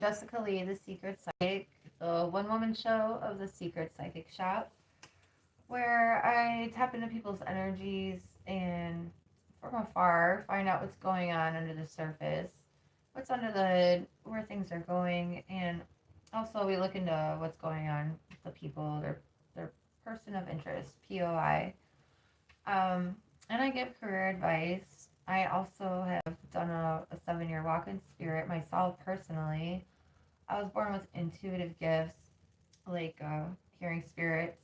Jessica Lee, the Secret Psychic, the one woman show of the Secret Psychic Shop, where I tap into people's energies and from afar find out what's going on under the surface, what's under the hood, where things are going, and also we look into what's going on with the people, their person of interest, POI. And I give career advice. I also have done a 7 year walk in spirit myself personally. I was born with intuitive gifts like hearing spirits,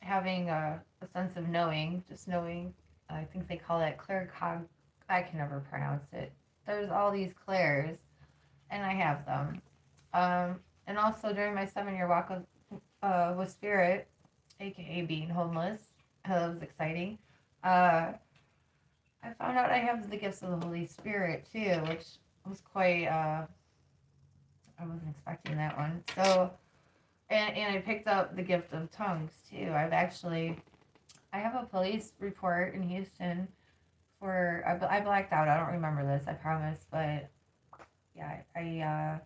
having a sense of knowing, just knowing. I think they call it claircog. I can never pronounce it. There's all these clairs, and I have them. And also during my 7 year walk with spirit, aka being homeless, that was exciting. Uh, I found out I have the gifts of the Holy Spirit too, which was quite. I wasn't expecting that one. So, and I picked up the gift of tongues too. I have a police report in Houston for I blacked out. I don't remember this. I promise, but yeah, I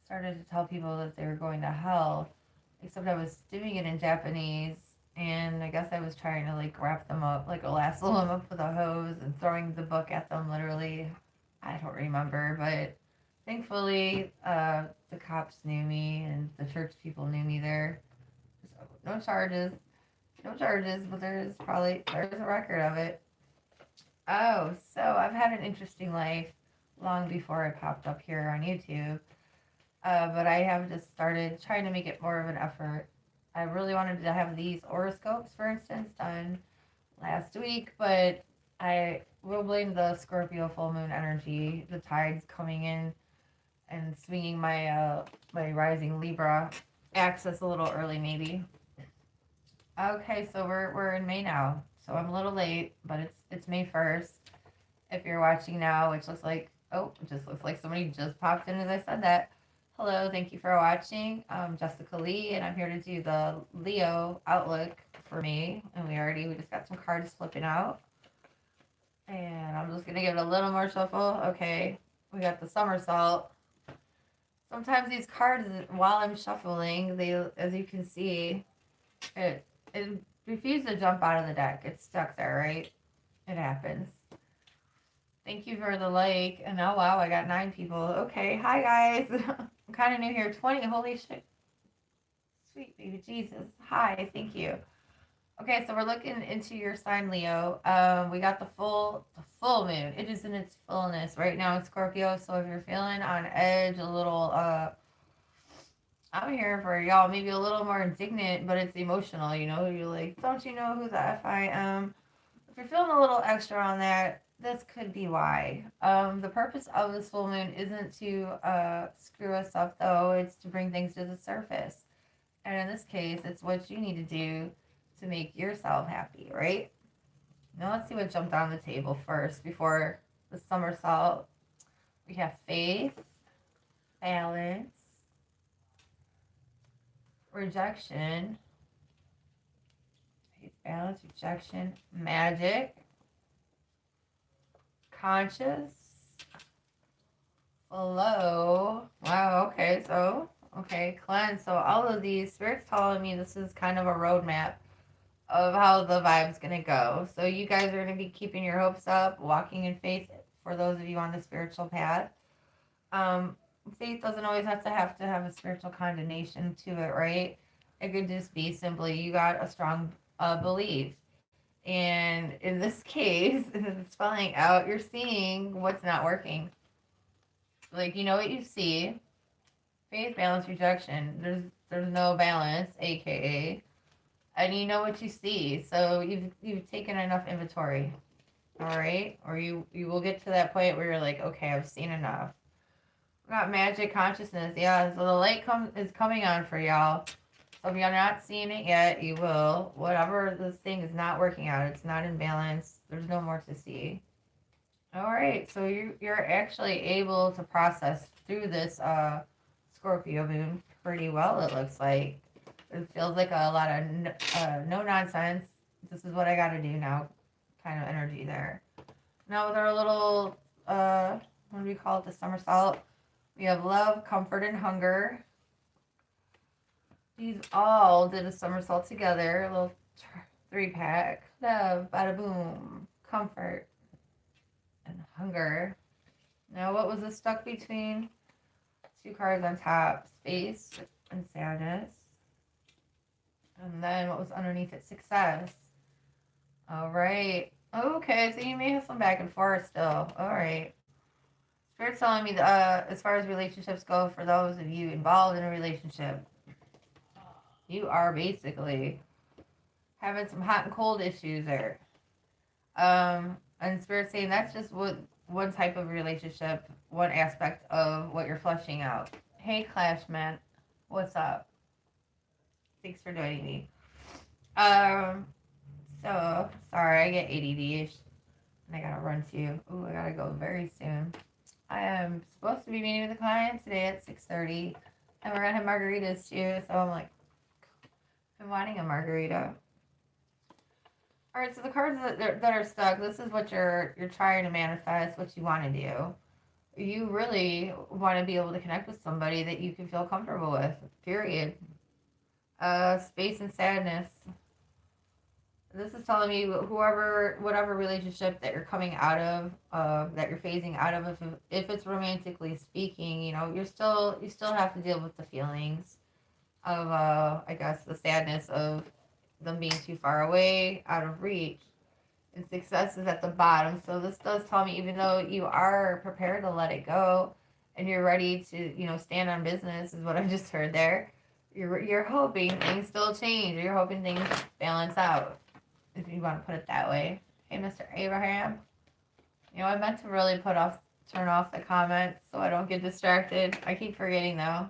started to tell people that they were going to hell, except I was doing it in Japanese, and I guess I was trying to like wrap them up, like lasso them up with a hose and throwing the book at them literally. I don't remember, but thankfully, the cops knew me and the church people knew me there. So no charges, no charges, but there's a record of it. Oh, so I've had an interesting life long before I popped up here on YouTube. But I have just started trying to make it more of an effort. I really wanted to have these horoscopes, for instance, done last week, but I will blame the Scorpio full moon energy, the tides coming in and swinging my rising Libra axis a little early, maybe. Okay, so we're in May now, so I'm a little late, but it's May 1st. If you're watching now, which looks like it just looks like somebody just popped in as I said that. Hello, thank you for watching. I'm Jessica Lee, and I'm here to do the Leo outlook for me. And we just got some cards flipping out, and I'm just gonna give it a little more shuffle. Okay, we got the somersault. Sometimes these cards, while I'm shuffling, as you can see, it refused to jump out of the deck. It's stuck there, right? It happens. Thank you for the like. And oh wow, I got 9 people. Okay, hi guys. I'm kind of new here. 20. Holy shit. Sweet baby Jesus. Hi. Thank you. Okay, so we're looking into your sign, Leo. We got the full moon. It is in its fullness right now in Scorpio. So if you're feeling on edge, a little I'm here for y'all. Maybe a little more indignant, but it's emotional. You're like, don't you know who the f I am? If you're feeling a little extra on that, this could be why. The purpose of this full moon isn't to screw us up, though. It's to bring things to the surface. And in this case, it's what you need to do to make yourself happy, right? Now let's see what jumped on the table first before the somersault. We have faith, balance, rejection, faith, balance, rejection, magic, conscious, flow. Wow, okay, cleanse. So all of these spirits telling me this is kind of a roadmap of how the vibe's gonna go. So you guys are gonna be keeping your hopes up, walking in faith for those of you on the spiritual path. Um, Faith doesn't always have a spiritual condemnation to it, right? It could just be simply you got a strong belief. And in this case, it's spelling out, you're seeing what's not working. Like, you know what you see. Faith, balance, rejection. There's no balance, aka. And you know what you see. So you've taken enough inventory. All right? Or you will get to that point where you're like, okay, I've seen enough. We got magic consciousness. Yeah, so the light is coming on for y'all. So if you're not seeing it yet, you will. Whatever this thing is not working out, it's not in balance. There's no more to see. All right, so you're actually able to process through this Scorpio moon pretty well. It looks like it feels like a lot of no nonsense. This is what I got to do now, kind of energy there. Now with our little what do we call it, the somersault? We have love, comfort, and hunger. These all did a somersault together. A little 3-pack. Love, bada boom, comfort, and hunger. Now, what was it stuck between? 2 cards on top, space and sadness. And then what was underneath it? Success. All right. Okay, so you may have some back and forth still. All right. Spirit's telling me that as far as relationships go, for those of you involved in a relationship, you are basically having some hot and cold issues there. And Spirit's saying that's just one type of relationship, one aspect of what you're fleshing out. Hey, Clashman, what's up? Thanks for joining me. So sorry, I get ADD-ish, and I gotta run too. Ooh, I gotta go very soon. I am supposed to be meeting with a client today at 6:30, and we're gonna have margaritas too. So I'm like, I'm wanting a margarita. All right, so the cards that are stuck. This is what you're trying to manifest. What you want to do. You really want to be able to connect with somebody that you can feel comfortable with. Period. Space and sadness. This is telling me whatever relationship that you're coming out of, that you're phasing out of, if it's romantically speaking, you still have to deal with the feelings of, I guess, the sadness of them being too far away, out of reach, and success is at the bottom. So this does tell me, even though you are prepared to let it go, and you're ready to, stand on business, is what I just heard there. You're hoping things still change, or you're hoping things balance out, if you want to put it that way. Hey, Mr. Abraham. I meant to really turn off the comments so I don't get distracted. I keep forgetting though.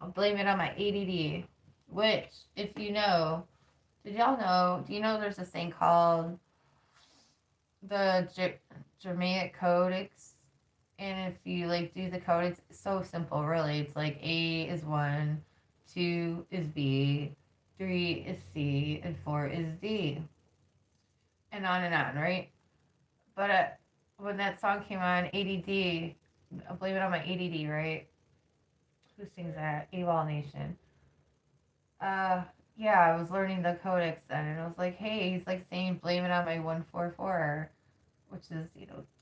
I'll blame it on my ADD, which, if you know, do you know there's this thing called the Germanic Codex? And if you do the code, it's so simple, really. It's like A is 1, 2 is B, 3 is C, and 4 is D. And on, right? But when that song came on, ADD, I'll blame it on my ADD, right? Who sings that? AWOL Nation. Yeah, I was learning the codex then, and I was like, hey, he's saying blame it on my 144, which is,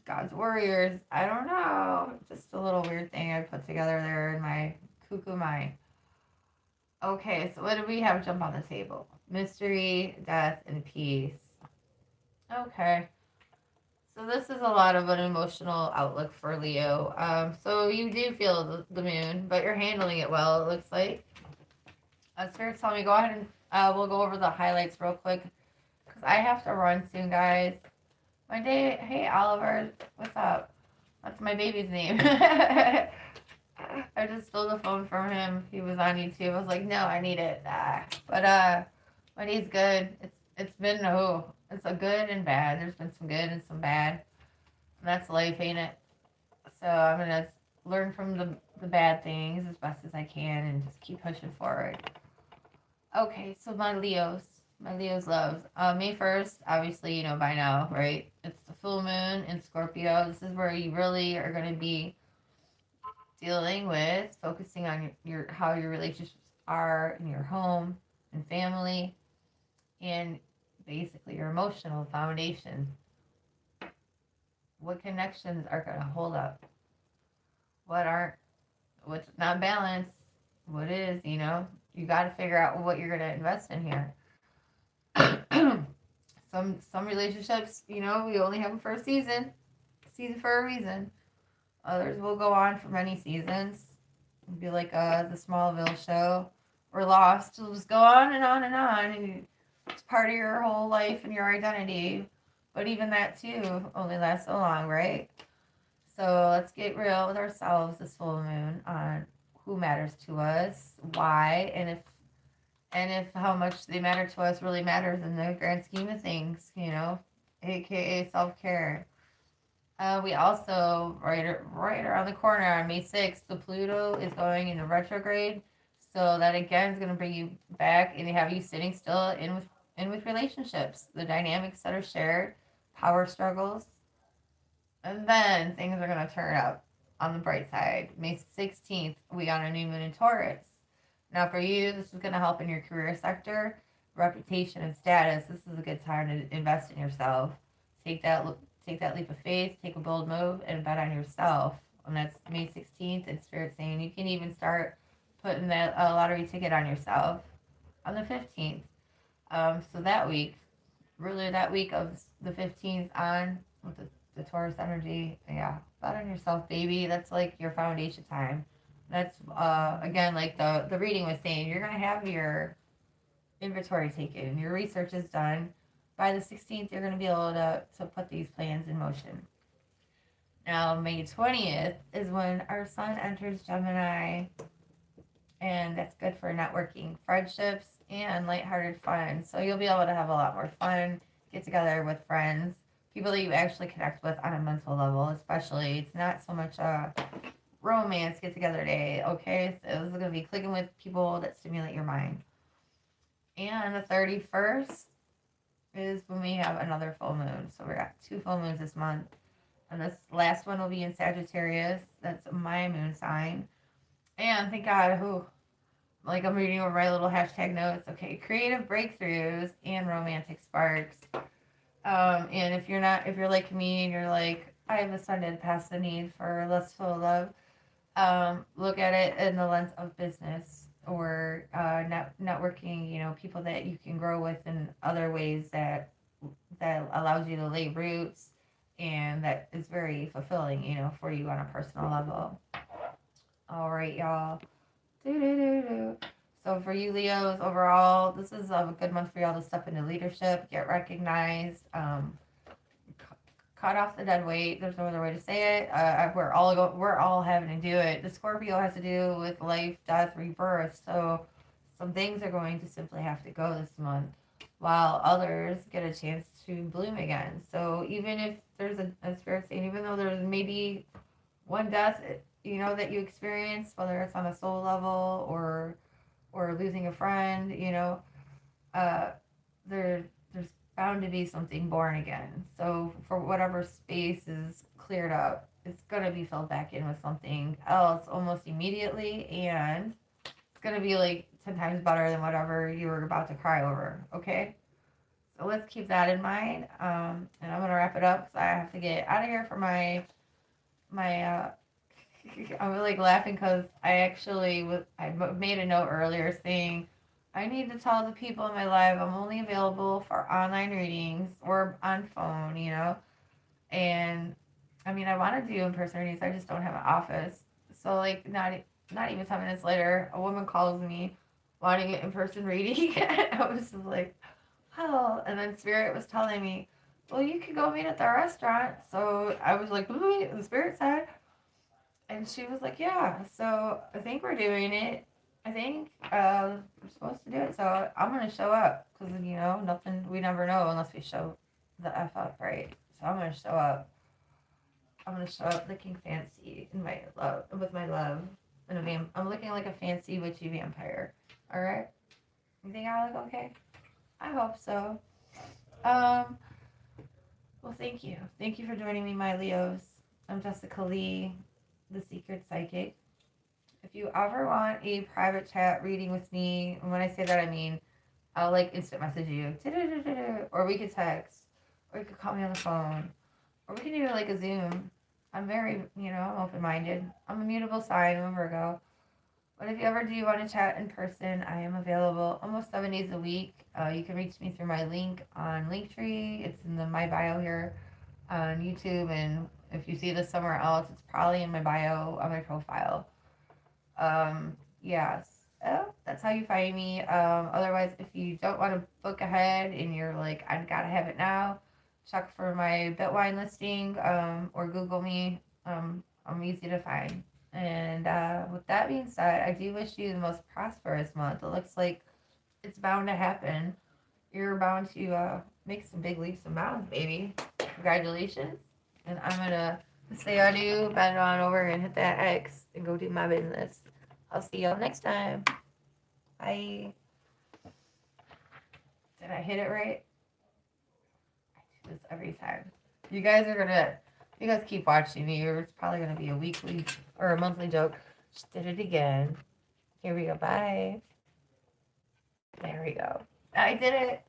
God's warriors. I don't know. Just a little weird thing I put together there in my cuckoo mind. Okay, so what do we have jump on the table? Mystery, death, and peace. Okay. So this is a lot of an emotional outlook for Leo. So you do feel the moon, but you're handling it well, it looks like. Spirit's telling me go ahead and we'll go over the highlights real quick, because I have to run soon, guys. Hey, Oliver, what's up? That's my baby's name. I just stole the phone from him. He was on YouTube. I was like, no, I need it. But my day's good. It's been it's a good and bad. There's been some good and some bad. And that's life, ain't it? So I'm gonna learn from the bad things as best as I can and just keep pushing forward. Okay, so my Leo's loves. May 1st, obviously, by now, right? It's the full moon in Scorpio. This is where you really are going to be dealing with, focusing on how your relationships are in your home and family, and basically your emotional foundation. What connections are going to hold up? What's not balanced? What is, you got to figure out what you're going to invest in here. Some relationships, we only have them for a season for a reason. Others will go on for many seasons. It'll be like the Smallville show or Lost. It'll just go on and on and on, and it's part of your whole life and your identity. But even that too only lasts so long, right? So let's get real with ourselves this full moon on who matters to us, why, and if how much they matter to us really matters in the grand scheme of things, aka self-care. We also, right around the corner on May 6th, the Pluto is going into retrograde. So that again is going to bring you back and have you sitting still in with relationships, the dynamics that are shared, power struggles. And then things are going to turn up. on the bright side. May 16th, we got a new moon in Taurus. Now, for you, this is going to help in your career sector, reputation, and status. This is a good time to invest in yourself. Take that, take that leap of faith, take a bold move, and bet on yourself. And that's May 16th, and Spirit saying you can even start putting that lottery ticket on yourself on the 15th. So that week, really that week of the 15th on with the Taurus energy, yeah, bet on yourself, baby. That's like your foundation time. That's again, like the reading was saying, you're gonna have your inventory taken, your research is done. By the 16th, you're gonna be able to put these plans in motion. Now, May 20th is when our sun enters Gemini, and that's good for networking, friendships, and lighthearted fun. So you'll be able to have a lot more fun, get together with friends, people that you actually connect with on a mental level, especially. It's not so much a romance get together day, okay? So this is going to be clicking with people that stimulate your mind. And the 31st is when we have another full moon. So we got 2 full moons this month. And this last one will be in Sagittarius. That's my moon sign. And thank God, like I'm reading over my little hashtag notes. Okay, creative breakthroughs and romantic sparks. And if you're like me and you're like, I have ascended past the need for lustful love, look at it in the lens of business or networking. You know, people that you can grow with in other ways that allows you to lay roots, and that is very fulfilling. You know, for you on a personal level. All right, y'all. So for you Leos, overall, this is a good month for y'all to step into leadership, get recognized, cut off the dead weight. There's no other way to say it. We're all having to do it. The Scorpio has to do with life, death, rebirth. So some things are going to simply have to go this month, while others get a chance to bloom again. So even if there's a spirit saying, even though there's maybe one death, you know, that you experience, whether it's on a soul level or losing a friend, you know, there's bound to be something born again. So for whatever space is cleared up, it's gonna be filled back in with something else almost immediately, and it's gonna be like 10 times better than whatever you were about to cry over. Okay, so let's keep that in mind. And I'm gonna wrap it up because I have to get out of here for my I'm like laughing because I made a note earlier saying I need to tell the people in my life I'm only available for online readings or on phone, you know. And I mean, I want to do in-person readings, I just don't have an office. So like not even 10 minutes later, a woman calls me wanting an in-person reading. I was just like, oh. And then Spirit was telling me, well, you could go meet at the restaurant. So I was like, the Spirit said. And she was like, yeah, so I think we're doing it. I think we're supposed to do it. So I'm going to show up because, you know, we never know unless we show the F up, right? So I'm going to show up. I'm going to show up looking fancy in my love, with my love. And I'm looking like a fancy witchy vampire. All right? You think I look okay? I hope so. Well, thank you. Thank you for joining me, my Leos. I'm Jessica Lee, the Secret Psychic. If you ever want a private chat reading with me, and when I say that, I mean I'll like instant message you, or we could text, or you could call me on the phone, or we can do like a Zoom. I'm very, I'm open-minded. I'm a mutable sign, I'm a Virgo. But if you ever do want to chat in person, I am available almost 7 days a week. You can reach me through my link on Linktree. It's in my bio here on YouTube, and if you see this somewhere else, it's probably in my bio on my profile. Yes. Oh, that's how you find me. Otherwise, if you don't want to book ahead and you're like, I gotta have it now, check for my Bitwine listing, or Google me. I'm easy to find. And with that being said, I do wish you the most prosperous month. It looks like it's bound to happen. You're bound to make some big leaps and bounds, baby. Congratulations. And I'm going to say adieu, bend on over, and hit that X and go do my business. I'll see y'all next time. Bye. Did I hit it right? I do this every time. You guys are going to... You guys keep watching me. It's probably going to be a weekly or a monthly joke. Just did it again. Here we go. Bye. There we go. I did it.